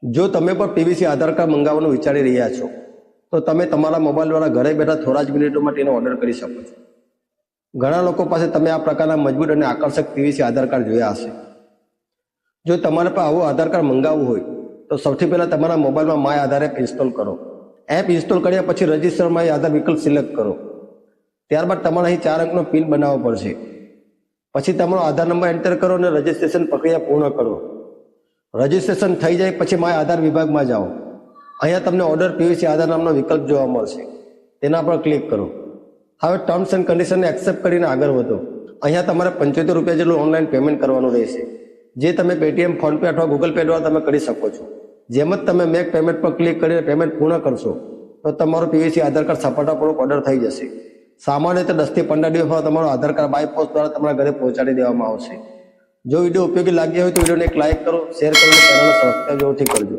જો તમે પણ પીવીસી આધાર કાર્ડ મંગાવવાનું વિચારી રહ્યા છો તો તમે તમારા મોબાઈલ દ્વારા ઘરે બેઠા થોડા જ મિનિટોમાં તેનો ઓર્ડર કરી શકો છો. ઘણા લોકો પાસે તમે આ પ્રકારના મજબૂત અને આકર્ષક પીવીસી આધાર કાર્ડ જોયા હશે. જો તમારે પણ આવું આધાર કાર્ડ મંગાવવું હોય તો સૌથી પહેલાં તમારા મોબાઈલમાં માય આધાર એપ ઇન્સ્ટોલ કરો. એપ ઇન્સ્ટોલ કર્યા પછી રજિસ્ટર માય આધાર વિકલ્પ સિલેક્ટ કરો. ત્યારબાદ તમારે અહીં 4 અંકનો પિન બનાવવો પડશે. પછી તમારો આધાર નંબર એન્ટર કરો અને રજિસ્ટ્રેશન પ્રક્રિયા પૂર્ણ કરો. રજિસ્ટ્રેશન થઈ જાય પછી માય આધાર વિભાગમાં જાઓ. અહીંયા તમને ઓર્ડર પીવીસી આધાર નામનો વિકલ્પ જોવા મળશે. તેના પર ક્લિક કરો. હવે ટર્મ્સ એન્ડ કન્ડિશનને એક્સેપ્ટ કરીને આગળ વધો. અહીંયા તમારે 75 રૂપિયા જેટલું ઓનલાઈન પેમેન્ટ કરવાનું રહેશે, જે તમે પેટીએમ, ફોનપે અથવા ગૂગલ પે દ્વારા તમે કરી શકો છો. જેમ જ તમે મેક પેમેન્ટ પર ક્લિક કરીને પેમેન્ટ પૂર્ણ કરશો તો તમારો પીવીસી આધાર કાર્ડ સફળતાપૂર્વક ઓર્ડર થઈ જશે. સામાન્ય રીતે 10 થી 15 દિવસમાં તમારો આધાર કાર્ડ બાય પોસ્ટ દ્વારા તમારા ઘરે પહોંચાડી દેવામાં આવશે. જો વિડીયો ઉપયોગી લાગ્યો હોય તો વિડીયોને એક લાઇક કરો, શેર કરો અને ચેનલને સબસ્ક્રાઇબ જરૂરથી કરજો.